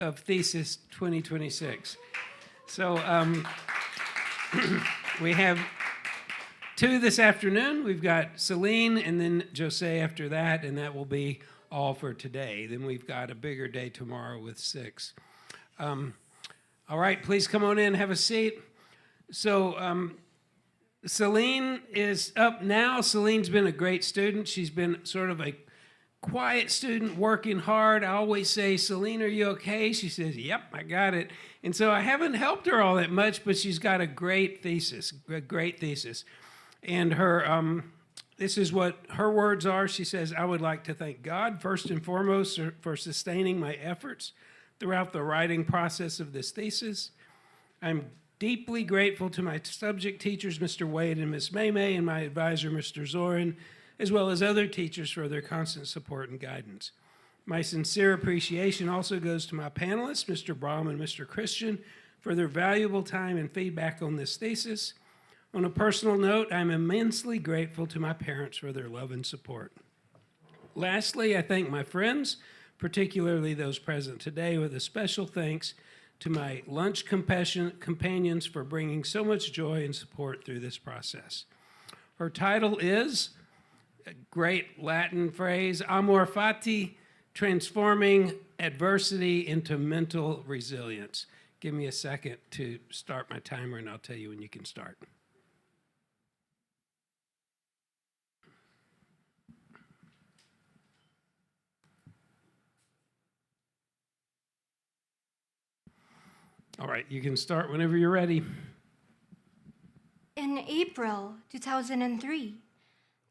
of Thesis 2026. So we have two this afternoon. We've got Celine and then Jose after that, and that will be all for today. Then we've got a bigger day tomorrow with 6. All right, please come on in, have a seat. So Celine is up now. Celine's been a great student. She's been sort of a quiet student, working hard. I always say, Celine, are you okay? She says, yep, I got it. And so I haven't helped her all that much, but she's got a great thesis. And her, this is what her words are. She says, I would like to thank God, first and foremost, for sustaining my efforts throughout the writing process of this thesis. I'm deeply grateful to my subject teachers, Mr. Wade and Ms. Maymay, and my advisor, Mr. Zorin, as well as other teachers for their constant support and guidance. My sincere appreciation also goes to my panelists, Mr. Brahm and Mr. Christian, for their valuable time and feedback on this thesis. On a personal note, I'm immensely grateful to my parents for their love and support. Lastly, I thank my friends, particularly those present today, with a special thanks to my lunch companions for bringing so much joy and support through this process. Her title is, a great Latin phrase, Amor, Fati, transforming adversity into mental resilience. Give me a second to start my timer and I'll tell you when you can start. All right, you can start whenever you're ready. In April 2003,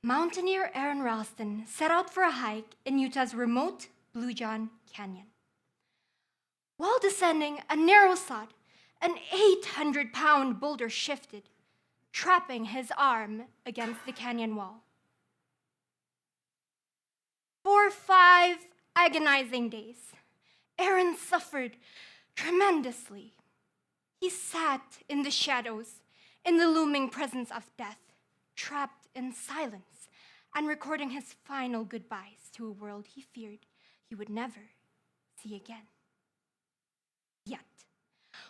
mountaineer Aaron Ralston set out for a hike in Utah's remote Blue John Canyon. While descending a narrow sod, an 800-pound boulder shifted, trapping his arm against the canyon wall. For 5 agonizing days, Aaron suffered tremendously. He sat in the shadows, in the looming presence of death, trapped in silence, and recording his final goodbyes to a world he feared he would never see again. Yet,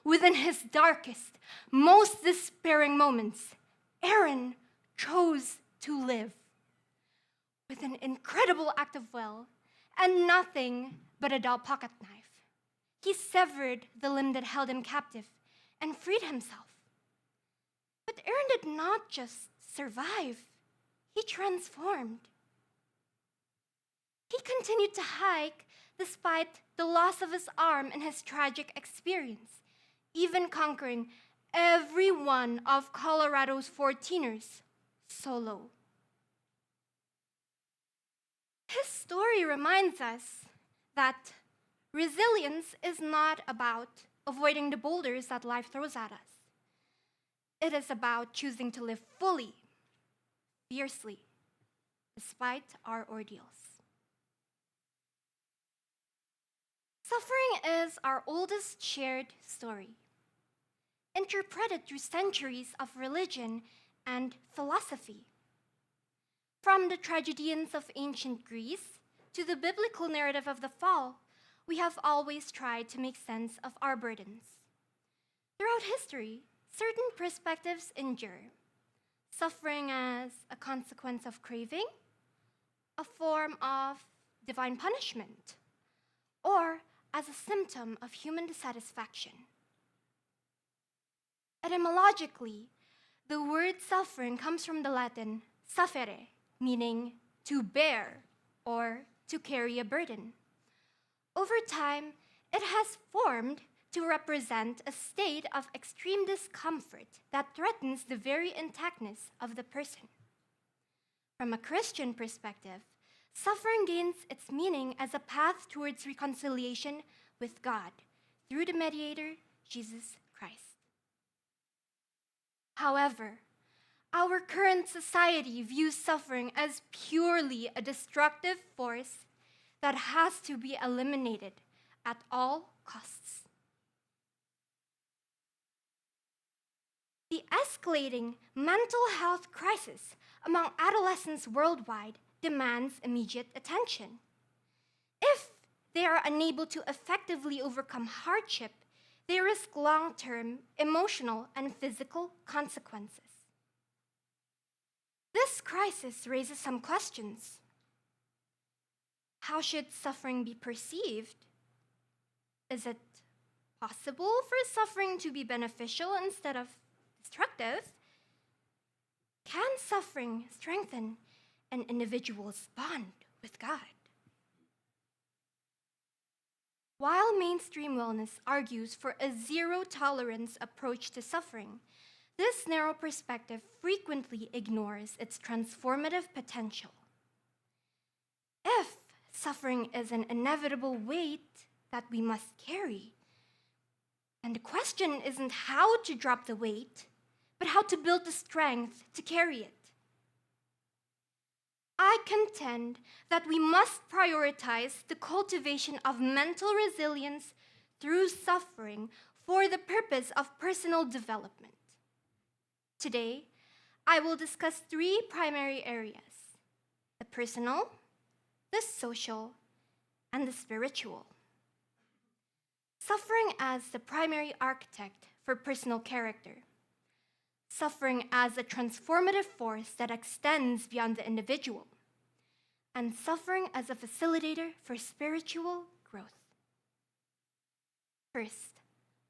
within his darkest, most despairing moments, Aaron chose to live. With an incredible act of will and nothing but a dull pocket knife, he severed the limb that held him captive and freed himself. But Aaron did not just survive, he transformed. He continued to hike despite the loss of his arm in his tragic experience, even conquering every one of Colorado's 14ers solo. His story reminds us that resilience is not about avoiding the boulders that life throws at us. It is about choosing to live fully, fiercely, despite our ordeals. Suffering is our oldest shared story, interpreted through centuries of religion and philosophy. From the tragedians of ancient Greece to the biblical narrative of the fall, we have always tried to make sense of our burdens. Throughout history, certain perspectives endure, suffering as a consequence of craving, a form of divine punishment, or as a symptom of human dissatisfaction. Etymologically, the word suffering comes from the Latin suffere, meaning to bear or to carry a burden. Over time, it has formed to represent a state of extreme discomfort that threatens the very intactness of the person. From a Christian perspective, suffering gains its meaning as a path towards reconciliation with God through the mediator, Jesus Christ. However, our current society views suffering as purely a destructive force that has to be eliminated at all costs. The escalating mental health crisis among adolescents worldwide demands immediate attention. If they are unable to effectively overcome hardship, they risk long-term emotional and physical consequences. This crisis raises some questions. How should suffering be perceived? Is it possible for suffering to be beneficial instead of destructive? Can suffering strengthen an individual's bond with God? While mainstream wellness argues for a zero-tolerance approach to suffering, this narrow perspective frequently ignores its transformative potential. If suffering is an inevitable weight that we must carry, and the question isn't how to drop the weight, but how to build the strength to carry it. I contend that we must prioritize the cultivation of mental resilience through suffering for the purpose of personal development. Today, I will discuss three primary areas: the personal, the social, and the spiritual. Suffering as the primary architect for personal character. Suffering as a transformative force that extends beyond the individual, and suffering as a facilitator for spiritual growth. First,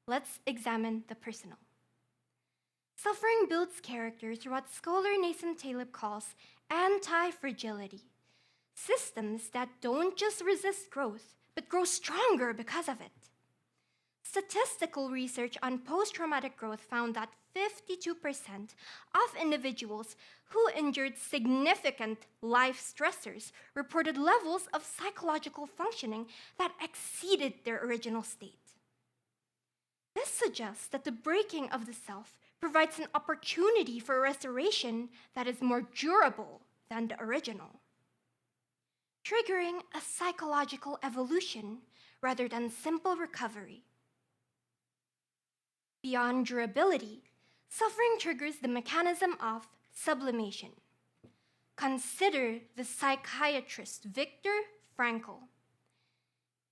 let's examine the personal. Suffering builds character through what scholar Nathan Taleb calls anti-fragility, systems that don't just resist growth, but grow stronger because of it. Statistical research on post-traumatic growth found that 52% of individuals who endured significant life stressors reported levels of psychological functioning that exceeded their original state. This suggests that the breaking of the self provides an opportunity for restoration that is more durable than the original, triggering a psychological evolution rather than simple recovery. Beyond durability, suffering triggers the mechanism of sublimation. Consider the psychiatrist Viktor Frankl.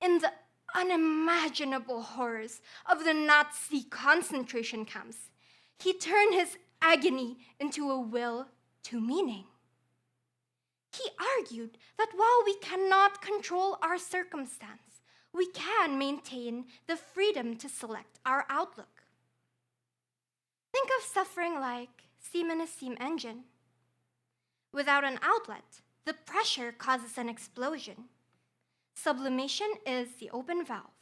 In the unimaginable horrors of the Nazi concentration camps, he turned his agony into a will to meaning. He argued that while we cannot control our circumstance, we can maintain the freedom to select our outlook. Think of suffering like steam in a steam engine. Without an outlet, the pressure causes an explosion. Sublimation is the open valve.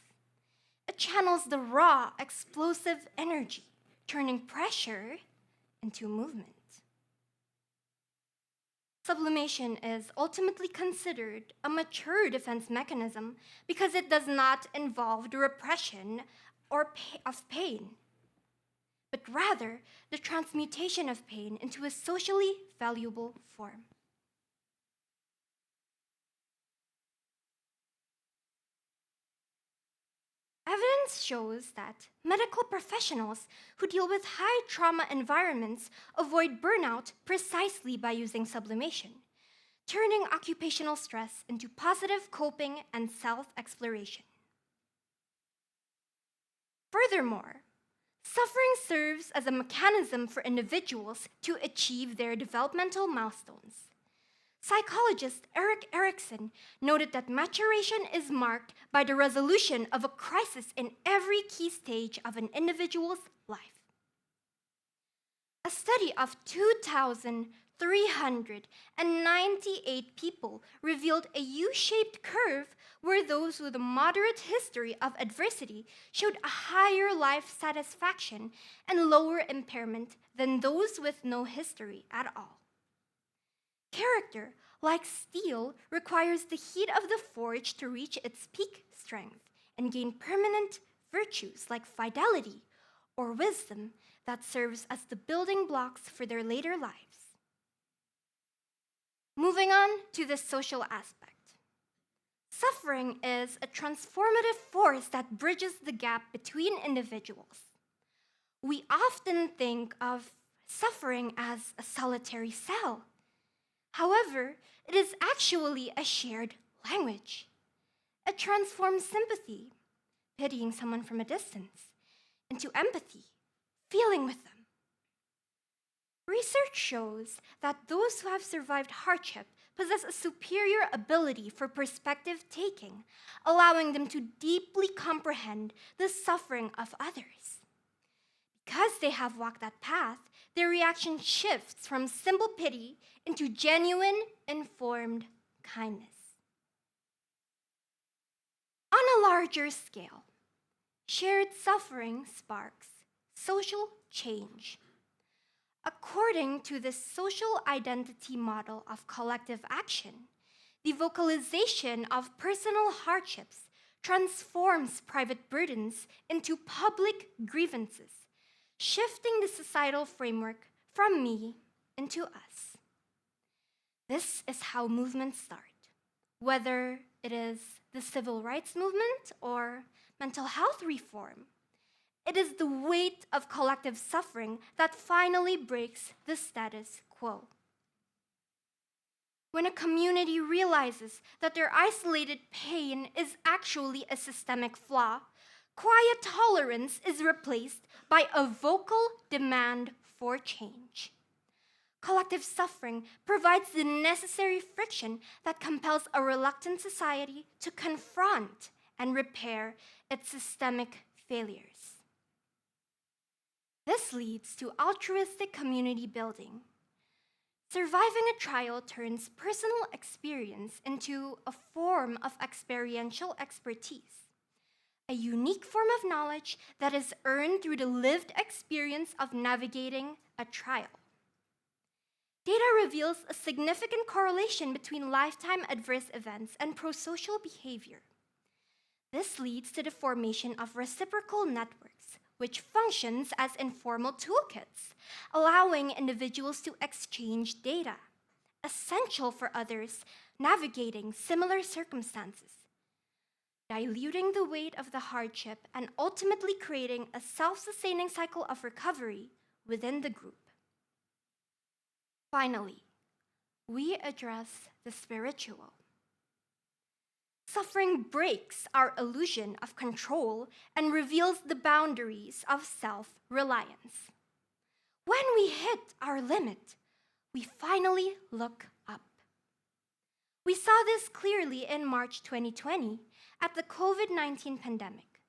It channels the raw, explosive energy, turning pressure into movement. Sublimation is ultimately considered a mature defense mechanism because it does not involve the repression of pain, but rather the transmutation of pain into a socially valuable form. Evidence shows that medical professionals who deal with high trauma environments avoid burnout precisely by using sublimation, turning occupational stress into positive coping and self-exploration. Furthermore, suffering serves as a mechanism for individuals to achieve their developmental milestones. Psychologist Erik Erikson noted that maturation is marked by the resolution of a crisis in every key stage of an individual's life. A study of 2,398 people revealed a U-shaped curve where those with a moderate history of adversity showed a higher life satisfaction and lower impairment than those with no history at all. Character, like steel, requires the heat of the forge to reach its peak strength and gain permanent virtues like fidelity or wisdom that serves as the building blocks for their later lives. Moving on to the social aspect. Suffering is a transformative force that bridges the gap between individuals. We often think of suffering as a solitary cell. However, it is actually a shared language. It transforms sympathy, pitying someone from a distance, into empathy, feeling with them. Research shows that those who have survived hardship possess a superior ability for perspective taking, allowing them to deeply comprehend the suffering of others. Because they have walked that path, their reaction shifts from simple pity into genuine, informed kindness. On a larger scale, shared suffering sparks social change. According to the social identity model of collective action, the vocalization of personal hardships transforms private burdens into public grievances, shifting the societal framework from me into us. This is how movements start, whether it is the civil rights movement or mental health reform. It is the weight of collective suffering that finally breaks the status quo. When a community realizes that their isolated pain is actually a systemic flaw, quiet tolerance is replaced by a vocal demand for change. Collective suffering provides the necessary friction that compels a reluctant society to confront and repair its systemic failures. This leads to altruistic community building. Surviving a trial turns personal experience into a form of experiential expertise, a unique form of knowledge that is earned through the lived experience of navigating a trial. Data reveals a significant correlation between lifetime adverse events and prosocial behavior. This leads to the formation of reciprocal networks, which functions as informal toolkits, allowing individuals to exchange data, essential for others navigating similar circumstances, diluting the weight of the hardship and ultimately creating a self-sustaining cycle of recovery within the group. Finally, we address the spiritual. Suffering breaks our illusion of control and reveals the boundaries of self-reliance. When we hit our limit, we finally look up. We saw this clearly in March 2020 at the COVID-19 pandemic.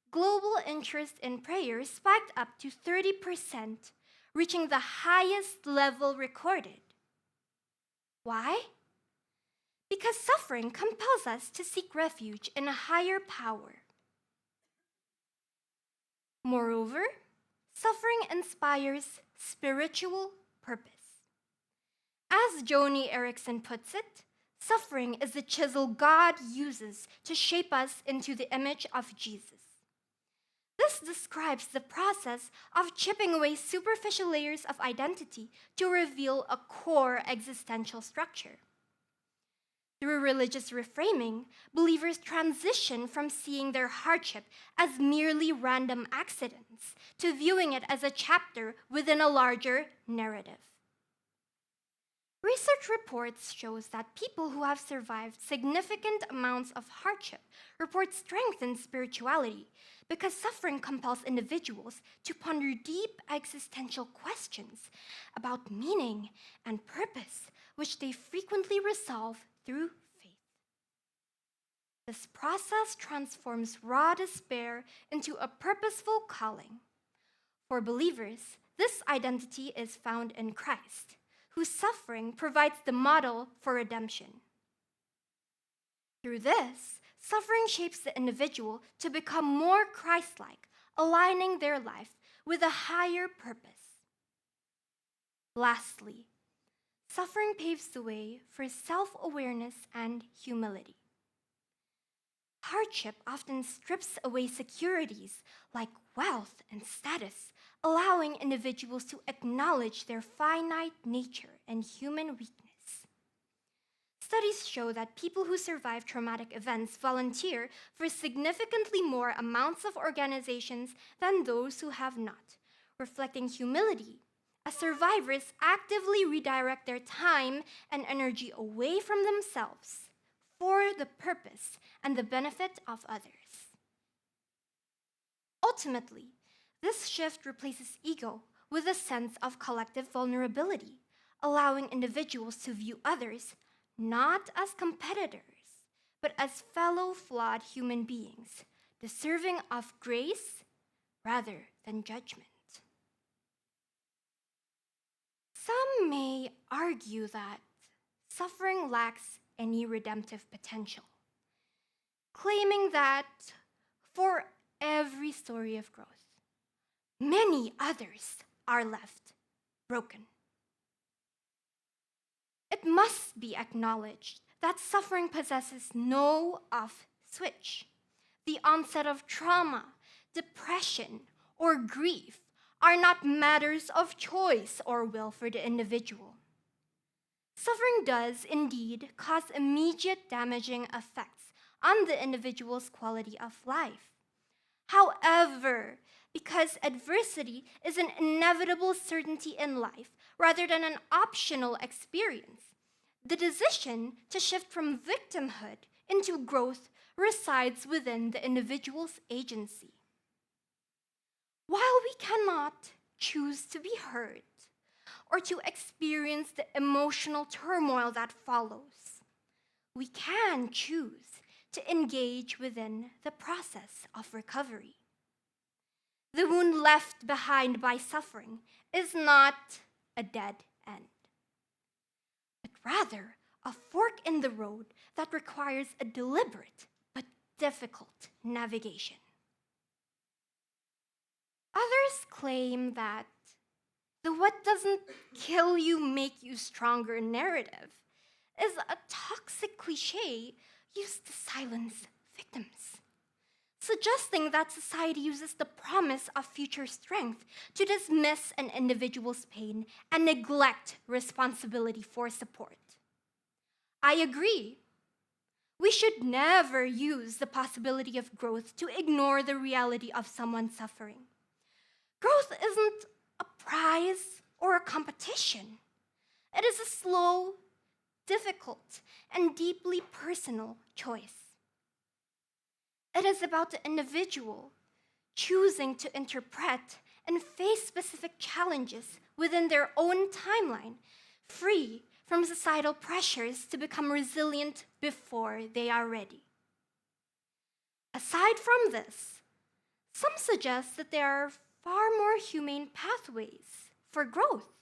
Global interest in prayer spiked up to 30%, reaching the highest level recorded. Why? Because suffering compels us to seek refuge in a higher power. Moreover, suffering inspires spiritual purpose. As Joni Eareckson puts it, suffering is the chisel God uses to shape us into the image of Jesus. This describes the process of chipping away superficial layers of identity to reveal a core existential structure. Through religious reframing, believers transition from seeing their hardship as merely random accidents to viewing it as a chapter within a larger narrative. Research reports shows that people who have survived significant amounts of hardship report strength in spirituality because suffering compels individuals to ponder deep existential questions about meaning and purpose, which they frequently resolve through faith. This process transforms raw despair into a purposeful calling. For believers, this identity is found in Christ, whose suffering provides the model for redemption. Through this, suffering shapes the individual to become more Christ-like, aligning their life with a higher purpose. Lastly, suffering paves the way for self-awareness and humility. Hardship often strips away securities like wealth and status, allowing individuals to acknowledge their finite nature and human weakness. Studies show that people who survive traumatic events volunteer for significantly more amounts of organizations than those who have not, reflecting humility, as survivors actively redirect their time and energy away from themselves for the purpose and the benefit of others. Ultimately, this shift replaces ego with a sense of collective vulnerability, allowing individuals to view others not as competitors, but as fellow flawed human beings, deserving of grace rather than judgment. Some may argue that suffering lacks any redemptive potential, claiming that for every story of growth, many others are left broken. It must be acknowledged that suffering possesses no off switch. The onset of trauma, depression, or grief are not matters of choice or will for the individual. Suffering does indeed cause immediate damaging effects on the individual's quality of life. However, because adversity is an inevitable certainty in life rather than an optional experience, the decision to shift from victimhood into growth resides within the individual's agency. While we cannot choose to be hurt or to experience the emotional turmoil that follows, we can choose to engage within the process of recovery. The wound left behind by suffering is not a dead end, but rather a fork in the road that requires a deliberate but difficult navigation. Others claim that the "what doesn't kill you make you stronger" narrative is a toxic cliche used to silence victims, suggesting that society uses the promise of future strength to dismiss an individual's pain and neglect responsibility for support. I agree. We should never use the possibility of growth to ignore the reality of someone suffering. Growth isn't a prize or a competition. It is a slow, difficult, and deeply personal choice. It is about the individual choosing to interpret and face specific challenges within their own timeline, free from societal pressures to become resilient before they are ready. Aside from this, some suggest that there are far more humane pathways for growth,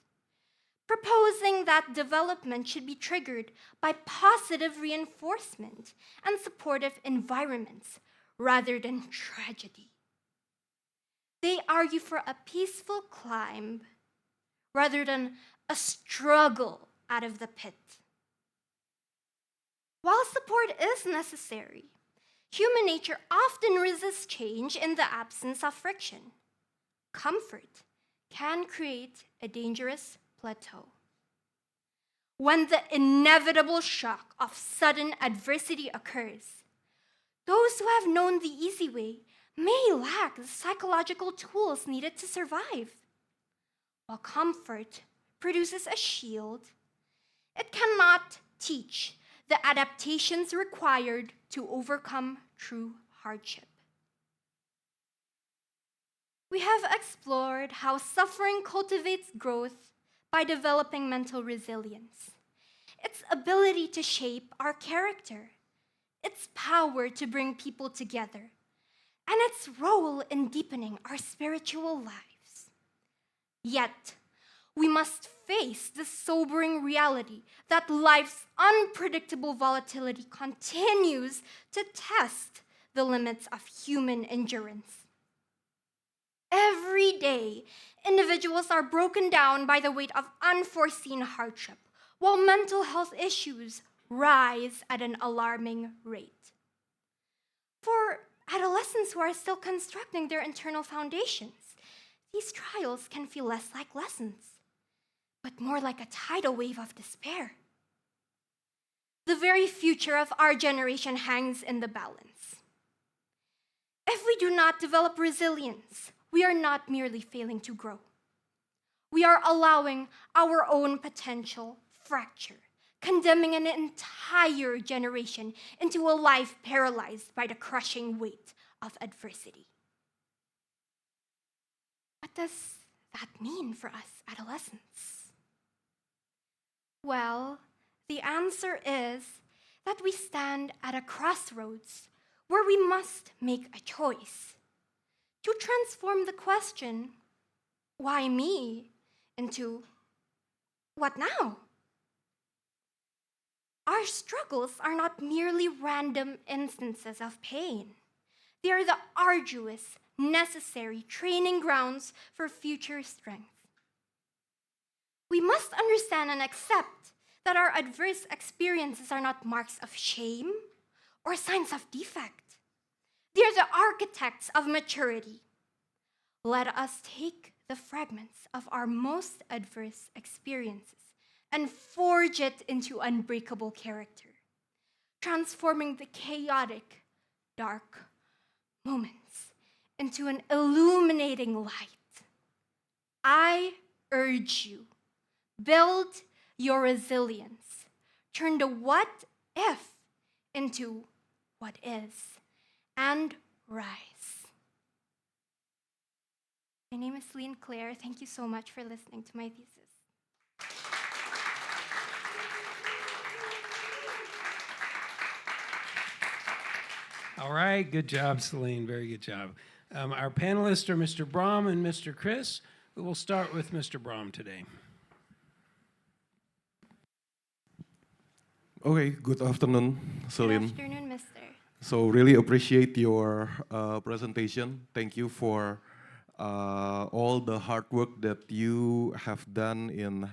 proposing that development should be triggered by positive reinforcement and supportive environments rather than tragedy. They argue for a peaceful climb rather than a struggle out of the pit. While support is necessary, human nature often resists change in the absence of friction. Comfort can create a dangerous plateau. When the inevitable shock of sudden adversity occurs, those who have known the easy way may lack the psychological tools needed to survive. While comfort produces a shield, it cannot teach the adaptations required to overcome true hardship. We have explored how suffering cultivates growth by developing mental resilience, its ability to shape our character, its power to bring people together, and its role in deepening our spiritual lives. Yet, we must face the sobering reality that life's unpredictable volatility continues to test the limits of human endurance. Every day, individuals are broken down by the weight of unforeseen hardship, while mental health issues rise at an alarming rate. For adolescents who are still constructing their internal foundations, these trials can feel less like lessons, but more like a tidal wave of despair. The very future of our generation hangs in the balance. If we do not develop resilience, we are not merely failing to grow. We are allowing our own potential fracture, condemning an entire generation into a life paralyzed by the crushing weight of adversity. What does that mean for us adolescents? Well, the answer is that we stand at a crossroads where we must make a choice to transform the question, why me, into what now? Our struggles are not merely random instances of pain. They are the arduous, necessary training grounds for future strength. We must understand and accept that our adverse experiences are not marks of shame or signs of defect. They are the architects of maturity. Let us take the fragments of our most adverse experiences and forge it into unbreakable character, transforming the chaotic, dark moments into an illuminating light. I urge you, build your resilience. Turn the what if into what is, and rise. My name is Celine Claire. Thank you so much for listening to my thesis. All right, good job, Celine. Very good job. Our panelists are Mr. Brahm and Mr. Chris. We will start with Mr. Brahm today. Okay, good afternoon, Celine. Good afternoon, Mr. So really appreciate your presentation. Thank you for all the hard work that you have done in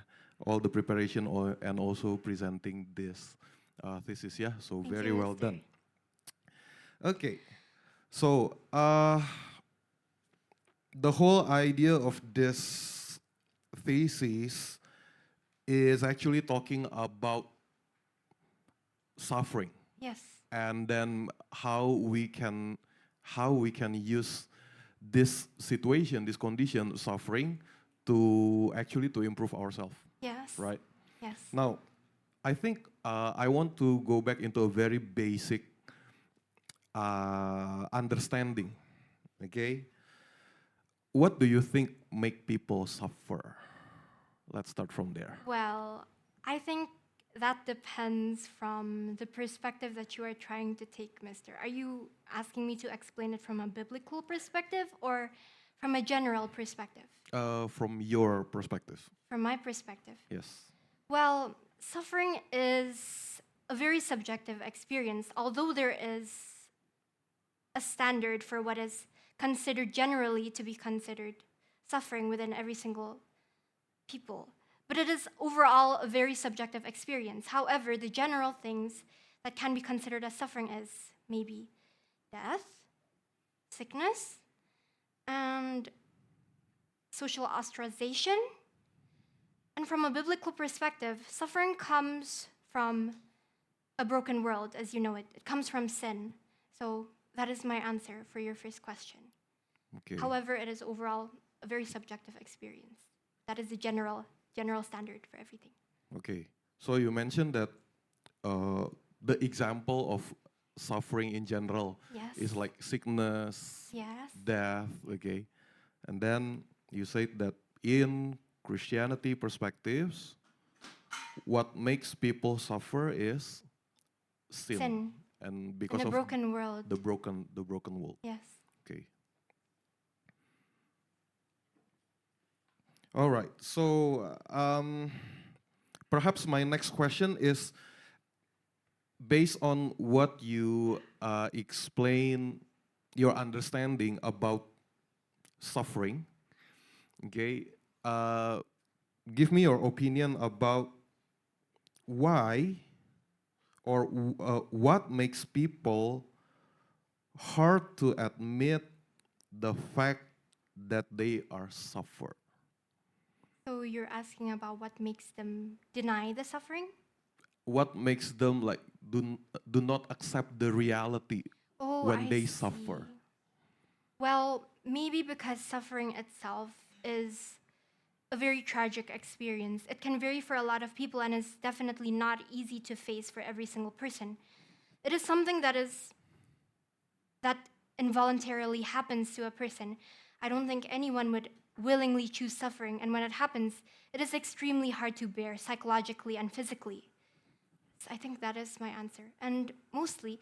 all the preparation and also presenting this thesis. Yeah, so Thank very you, well Mr. done. Okay, so the whole idea of this thesis is actually talking about suffering. Yes. And then how we can use this situation, this condition, suffering, to actually to improve ourselves. Yes. Right. Yes. Now, I think I want to go back into a very basic understanding. Okay. What do you think make people suffer? Let's start from there. Well, I think that depends from the perspective that you are trying to take, Mister. Are you asking me to explain it from a biblical perspective or from a general perspective? From your perspective. From my perspective. Yes. Well, suffering is a very subjective experience, although there is a standard for what is considered generally to be considered suffering within every single people. But it is overall a very subjective experience. However, the general things that can be considered as suffering is maybe death, sickness, and social ostracization. And from a biblical perspective, suffering comes from a broken world, as you know it. It comes from sin. So that is my answer for your first question. Okay. However, it is overall a very subjective experience. That is the general standard for everything. Okay. So you mentioned that the example of suffering in general Yes. is like sickness, Yes. death, okay? And then you said that in Christianity perspectives, what makes people suffer is sin. Sin. And because In a of broken world. the broken world. Yes. Okay. All right. So perhaps my next question is based on what you explain your understanding about suffering. Okay. Give me your opinion about why or what makes people hard to admit the fact that they are suffer. So you're asking about what makes them deny the suffering? What makes them like do not accept the reality when I they see. suffer? Well, maybe because suffering itself is a very tragic experience. It can vary for a lot of people and is definitely not easy to face for every single person. It is something that involuntarily happens to a person. I don't think anyone would willingly choose suffering, and when it happens, it is extremely hard to bear psychologically and physically. So I think that is my answer. And mostly,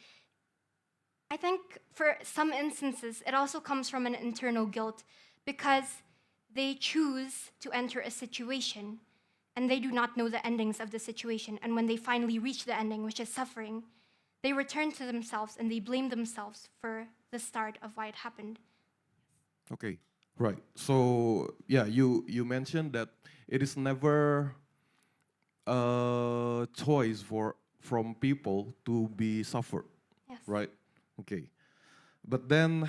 I think for some instances, it also comes from an internal guilt because they choose to enter a situation and they do not know the endings of the situation. And when they finally reach the ending, which is suffering, they return to themselves and they blame themselves for the start of why it happened. Okay, right. So yeah, you mentioned that it is never a choice from people to be suffered, Yes. right? Okay, but then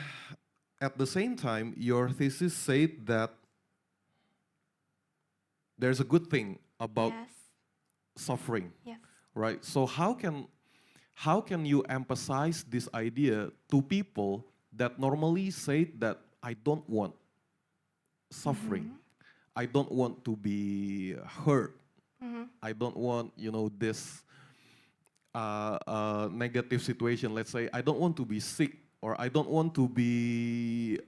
at the same time, your thesis said that there's a good thing about Yes. suffering, Yes. right? So how can you emphasize this idea to people that normally say that I don't want suffering, I don't want to be hurt, I don't want this negative situation. Let's say I don't want to be sick or I don't want to be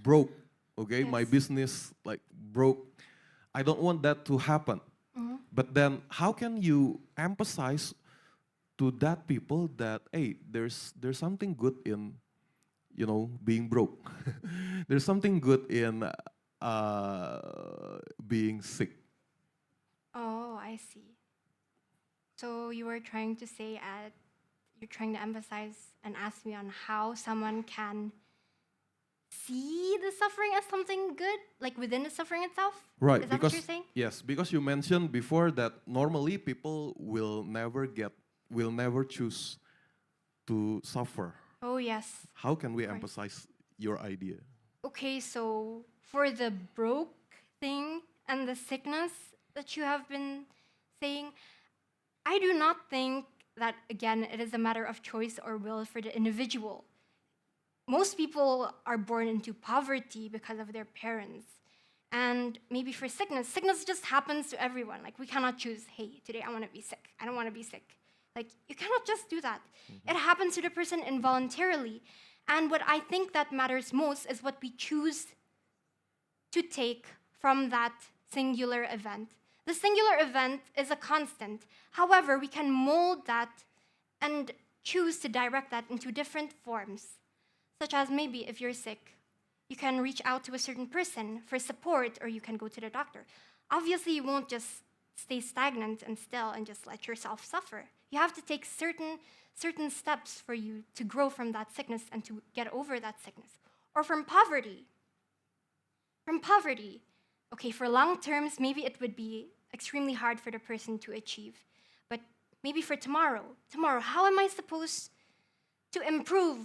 broke. Okay, my Yes. business like broke. I don't want that to happen. But then, how can you emphasize to that people that hey, there's something good in being broke. There's something good in being sick. Oh, I see. So you were trying to say you're trying to emphasize and ask me on how someone can see the suffering as something good, like within the suffering itself? Right, Is that what you're saying? yes, because you mentioned before that normally people will never choose to suffer. Oh, yes. How can we course. emphasize your idea? Okay, so for the broke thing and the sickness that you have been saying, I do not think that, again, it is a matter of choice or will for the individual. Most people are born into poverty because of their parents. And maybe for sickness just happens to everyone. Like, we cannot choose, hey, today I want to be sick. I don't want to be sick. Like, you cannot just do that. It happens to the person involuntarily. And what I think that matters most is what we choose to take from that singular event. The singular event is a constant. However, we can mold that and choose to direct that into different forms, such as maybe if you're sick, you can reach out to a certain person for support or you can go to the doctor. Obviously, you won't just stay stagnant and still and just let yourself suffer. You have to take certain steps for you to grow from that sickness and to get over that sickness. Or from poverty. From poverty, okay, for long terms, maybe it would be extremely hard for the person to achieve. But maybe for tomorrow, how am I supposed to improve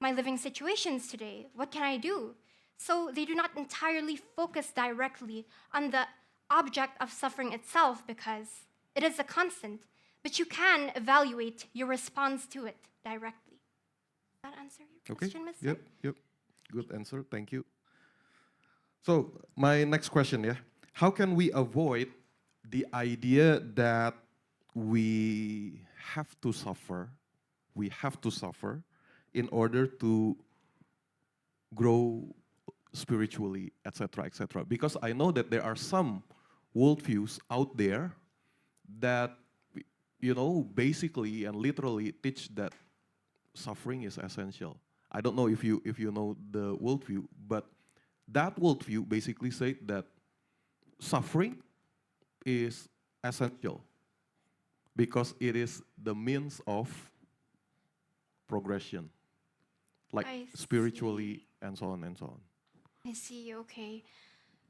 my living situations today? What can I do? So they do not entirely focus directly on the object of suffering itself because it is a constant, but you can evaluate your response to it directly. Does that answer your Okay. question, Mr.? Yep. Good answer. Thank you. So my next question, yeah, how can we avoid the idea that we have to suffer, in order to grow spiritually, etc., etc.? Because I know that there are some worldviews out there that, basically and literally teach that suffering is essential. I don't know if you know the worldview, but that worldview basically said that suffering is essential because it is the means of progression, like I spiritually and so on and so on. I see, okay.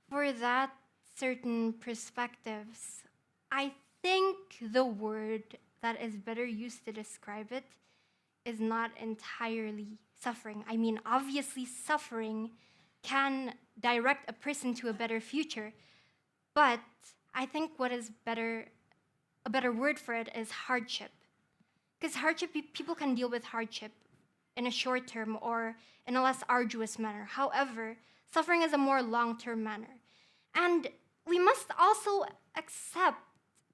For that certain perspectives, I think the word that is better used to describe it is not entirely suffering. I mean, obviously, suffering can direct a person to a better future, but I think what is a better word for it is hardship. Because hardship, people can deal with hardship in a short term or in a less arduous manner. However, suffering is a more long term manner. And we must also accept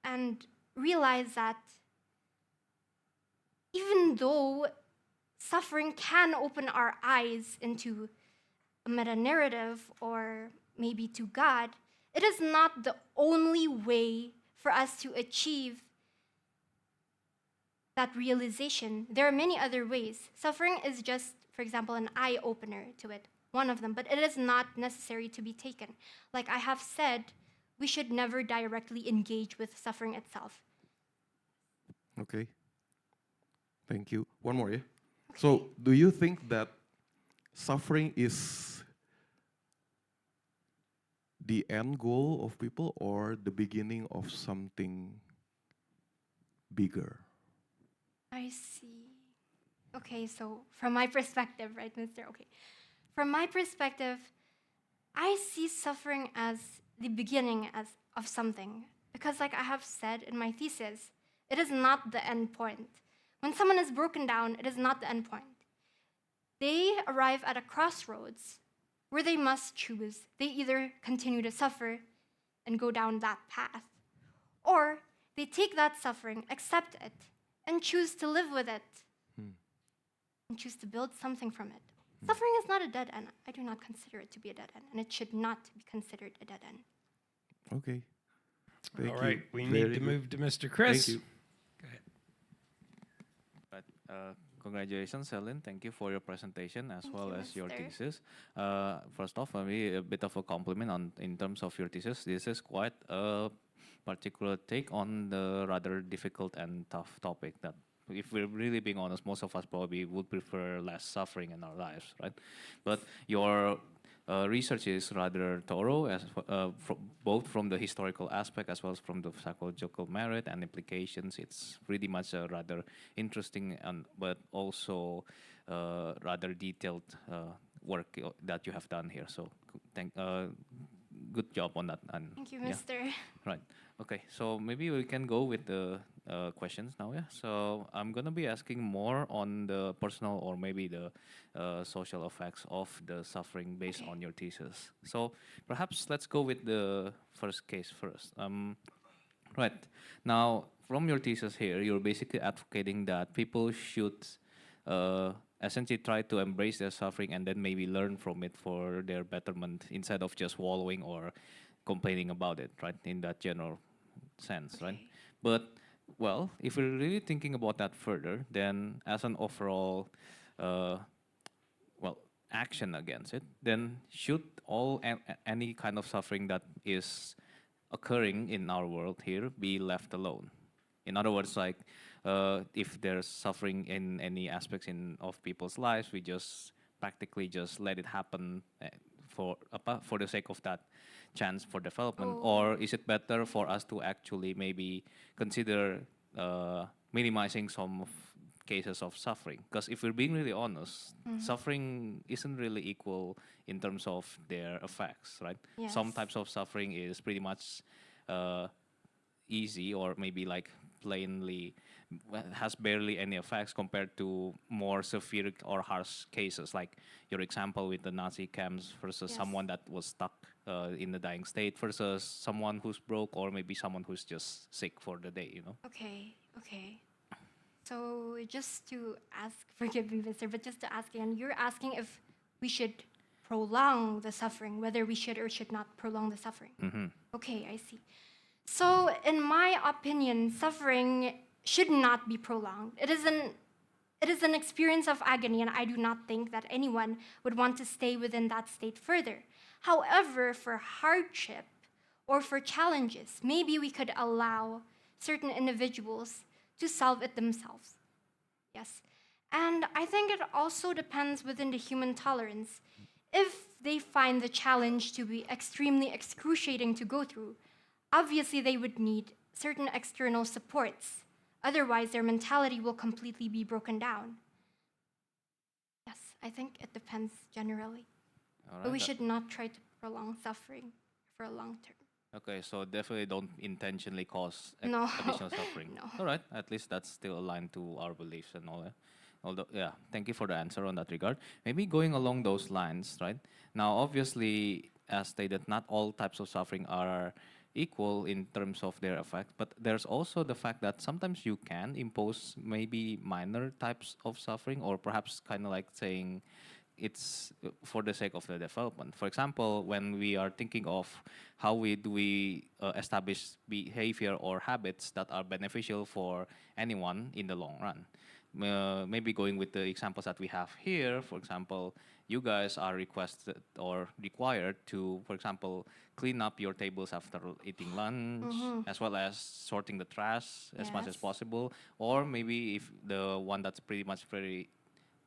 and realize that even though suffering can open our eyes into a meta-narrative or maybe to God, it is not the only way for us to achieve that realization. There are many other ways. Suffering is just, for example, an eye-opener to it, one of them, but it is not necessary to be taken. Like I have said, we should never directly engage with suffering itself. Okay. Thank you. One more, yeah? So, do you think that suffering is the end goal of people or the beginning of something bigger? I see. Okay, so from my perspective, right, Mr. Okay. From my perspective, I see suffering as the beginning of something. Because, like I have said in my thesis, it is not the end point. When someone is broken down, it is not the end point. They arrive at a crossroads where they must choose. They either continue to suffer and go down that path, or they take that suffering, accept it, and choose to live with it, and choose to build something from it. Suffering is not a dead end. I do not consider it to be a dead end, and it should not be considered a dead end. Okay. Thank All you. right, we Very need to good. move to Mr. Chris. Thank you. Go ahead. Right. Congratulations, Celine. Thank you for your presentation as Thank well you, as your Mr. thesis. First off, maybe a bit of a compliment in terms of your thesis. This is quite a particular take on the rather difficult and tough topic that, if we're really being honest, most of us probably would prefer less suffering in our lives, right? But your research is rather thorough, both from the historical aspect as well as from the psychological merit and implications. It's pretty much a rather interesting but also rather detailed work that you have done here. So good job on that. And Thank you, yeah. Mr. Right. Okay. So maybe we can go with the questions now. Yeah. So I'm gonna be asking more on the personal or maybe the social effects of the suffering based on your thesis. So perhaps let's go with the first case first. Right. Now, from your thesis here, you're basically advocating that people should essentially try to embrace their suffering and then maybe learn from it for their betterment instead of just wallowing or complaining about it, right? In that general sense, right? But, well, if we're really thinking about that further, then as an overall, well, action against it, then should any kind of suffering that is occurring in our world here be left alone? In other words, like if there's suffering in any aspects of people's lives, we just practically just let it happen for the sake of that chance for development, or is it better for us to actually maybe consider minimizing some of cases of suffering? Because if we're being really honest, suffering isn't really equal in terms of their effects, right? Yes. Some types of suffering is pretty much easy or maybe like plainly has barely any effects compared to more severe or harsh cases, like your example with the Nazi camps versus Yes. someone that was stuck in the dying state versus someone who's broke or maybe someone who's just sick for the day, you know? Okay. So just to ask, forgive me, Mr., but just to ask again, you're asking if we should prolong the suffering, whether we should or should not prolong the suffering. Okay, I see. So in my opinion, suffering should not be prolonged. It is an experience of agony, and I do not think that anyone would want to stay within that state further. However, for hardship or for challenges, maybe we could allow certain individuals to solve it themselves. Yes. And I think it also depends within the human tolerance. If they find the challenge to be extremely excruciating to go through, obviously they would need certain external supports. Otherwise, their mentality will completely be broken down. Yes, I think it depends generally. All But we right, should not try to prolong suffering for a long term. Okay, so definitely don't intentionally cause No. additional suffering. No. All right, at least that's still aligned to our beliefs and all that. Although, yeah, thank you for the answer on that regard. Maybe going along those lines, right? Now, obviously, as stated, not all types of suffering are equal in terms of their effect, but there's also the fact that sometimes you can impose maybe minor types of suffering, or perhaps kind of like saying it's for the sake of the development. For example, when we are thinking of how we establish behavior or habits that are beneficial for anyone in the long run. Maybe going with the examples that we have here, for example, you guys are requested or required to, for example, clean up your tables after eating lunch, as well as sorting the trash as much as Yes. possible. Or maybe if the one that's pretty much very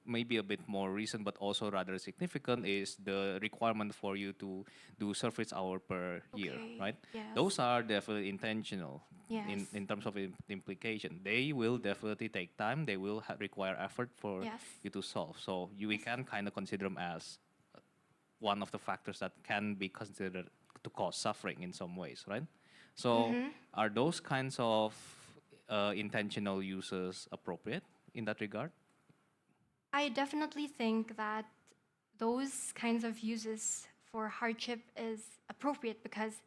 maybe a bit more recent but also rather significant is the requirement for you to do service hour per year, Okay, right? yes. Those are definitely intentional Yes. in terms of implication. They will definitely take time. They will require effort for Yes. you to solve. So we can kind of consider them as one of the factors that can be considered to cause suffering in some ways, right? So are those kinds of intentional uses appropriate in that regard? I definitely think that those kinds of uses for hardship is appropriate because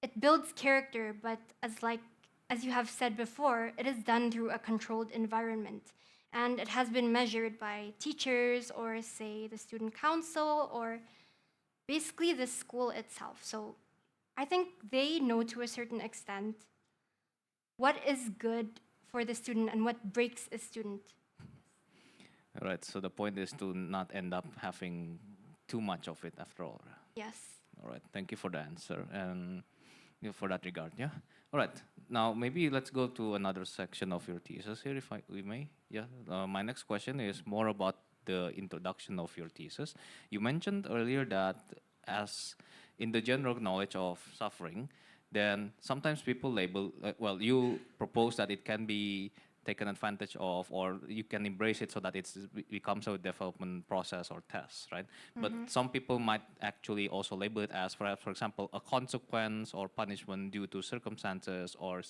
it builds character, but as you have said before, it is done through a controlled environment. And it has been measured by teachers or say the student council or basically the school itself. So I think they know to a certain extent what is good for the student and what breaks a student. All right. So the point is to not end up having too much of it after all. Yes. All right. Thank you for the answer and for that regard. Yeah. All right. Now maybe let's go to another section of your thesis here, if we may. Yeah. My next question is more about the introduction of your thesis. You mentioned earlier that as in the general knowledge of suffering, then sometimes people label. Well, you propose that it can be taken advantage of, or you can embrace it so that it becomes a development process or test, right? But some people might actually also label it as, perhaps, for example, a consequence or punishment due to circumstances or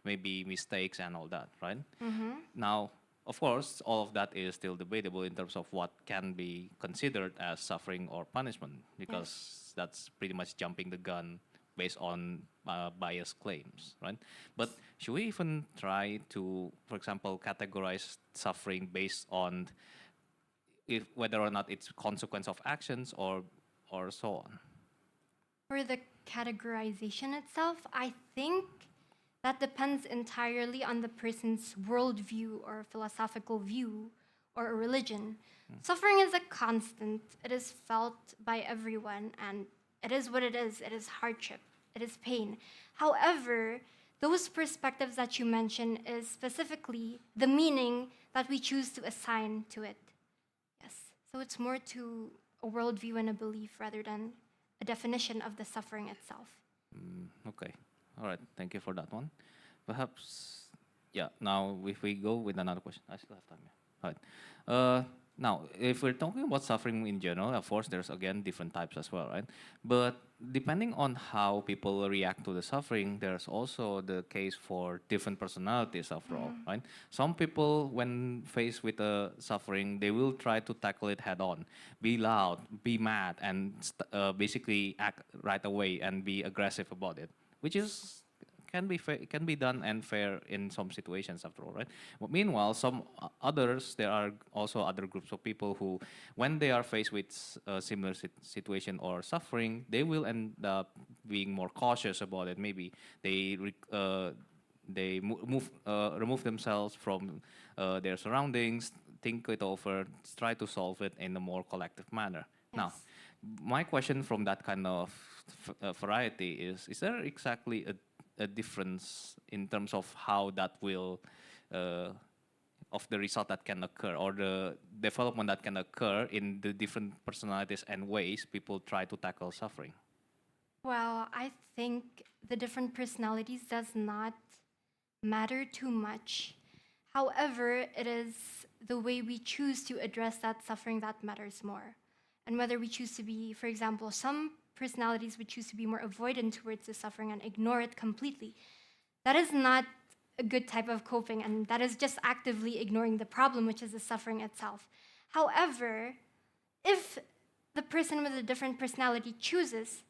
maybe mistakes and all that, right? Now, of course, all of that is still debatable in terms of what can be considered as suffering or punishment, because that's pretty much jumping the gun based on biased claims, right? But should we even try to, for example, categorize suffering based on if whether or not it's consequence of actions or so on? For the categorization itself, I think that depends entirely on the person's worldview or philosophical view or a religion. Suffering is a constant, it is felt by everyone, and it is what it is. It is hardship, it is pain. However, those perspectives that you mentioned is specifically the meaning that we choose to assign to it. Yes. So it's more to a worldview and a belief rather than a definition of the suffering itself. Okay. All right. Thank you for that one. Perhaps, yeah. Now, if we go with another question, I still have time. Yeah. All right. Now, if we're talking about suffering in general, of course, there's again different types as well, right? But depending on how people react to the suffering, there's also the case for different personalities after all, right? Some people, when faced with a suffering, they will try to tackle it head on, be loud, be mad, and basically act right away and be aggressive about it, which is can be done and fair in some situations after all, right? But meanwhile, some others, there are also other groups of people who, when they are faced with a similar situation or suffering, they will end up being more cautious about it. Maybe they remove themselves from their surroundings, think it over, try to solve it in a more collective manner. Now, Yes. my question from that kind of variety is there exactly a difference in terms of how that will, of the result that can occur or the development that can occur in the different personalities and ways people try to tackle suffering? Well, I think the different personalities does not matter too much. However, it is the way we choose to address that suffering that matters more. And whether we choose to be, for example, some personalities would choose to be more avoidant towards the suffering and ignore it completely. That is not a good type of coping, and that is just actively ignoring the problem, which is the suffering itself. However, if the person with a different personality chooses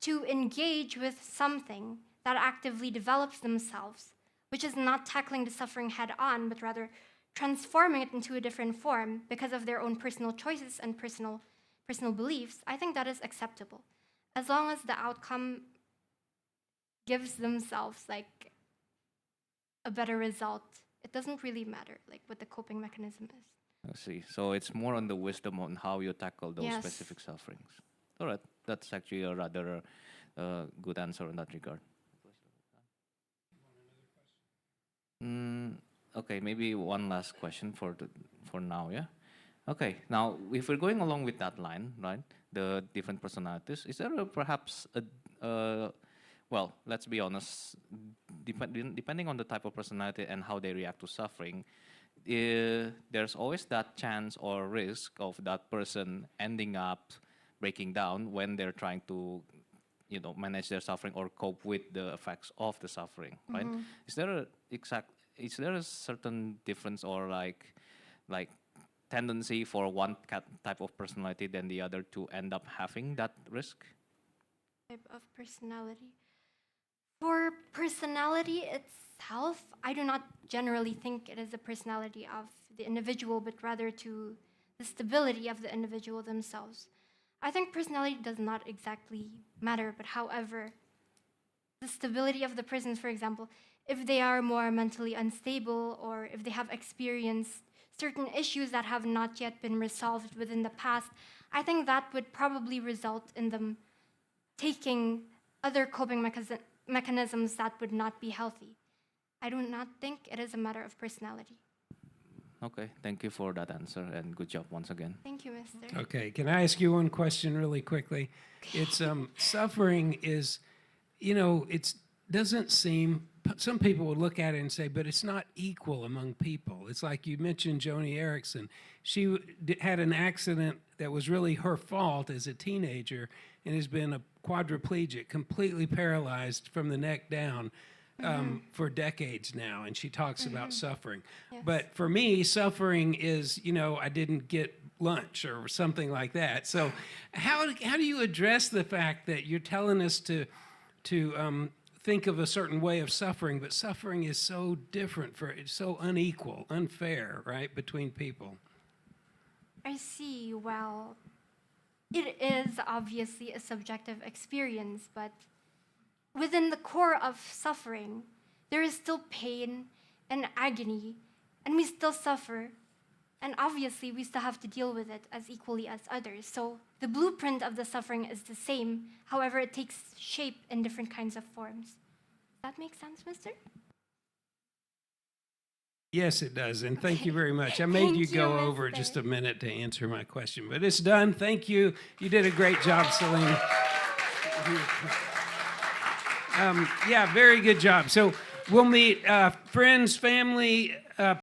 to engage with something that actively develops themselves, which is not tackling the suffering head on, but rather transforming it into a different form because of their own personal choices and personal beliefs, I think that is acceptable. As long as the outcome gives themselves like a better result, it doesn't really matter like what the coping mechanism is. I see. So it's more on the wisdom on how you tackle those Yes. specific sufferings. All right, that's actually a rather good answer in that regard. Okay, maybe one last question for now, yeah? Okay, now if we're going along with that line, right, the different personalities, is there perhaps well, let's be honest, depending on the type of personality and how they react to suffering, there's always that chance or risk of that person ending up breaking down when they're trying to manage their suffering or cope with the effects of the suffering, right? Is there a certain difference or like tendency for one type of personality than the other to end up having that risk? Type of personality. For personality itself, I do not generally think it is a personality of the individual, but rather to the stability of the individual themselves. I think personality does not exactly matter, but however, the stability of the persons, for example, if they are more mentally unstable or if they have experienced certain issues that have not yet been resolved within the past, I think that would probably result in them taking other coping mechanisms that would not be healthy. I do not think it is a matter of personality. Okay, thank you for that answer and good job once again. Thank you, Mr. Okay, can I ask you one question really quickly? It's suffering is, it doesn't seem. Some people would look at it and say, but it's not equal among people. It's like you mentioned Joni Erickson. She had an accident that was really her fault as a teenager and has been a quadriplegic, completely paralyzed from the neck down for decades now. And she talks about suffering. Yes. But for me, suffering is, I didn't get lunch or something like that. So how do you address the fact that you're telling us to think of a certain way of suffering, but suffering is so different, it's so unequal, unfair, right, between people? I see. Well, it is obviously a subjective experience, but within the core of suffering, there is still pain and agony, and we still suffer. And obviously, we still have to deal with it as equally as others. So the blueprint of the suffering is the same. However, it takes shape in different kinds of forms. Does that make sense, mister? Yes, it does, and thank you very much. I made Thank you go you, over Mr. just a minute to answer my question, but it's done. Thank you. You did a great job, Celine. Yeah, very good job. So we'll meet friends, family,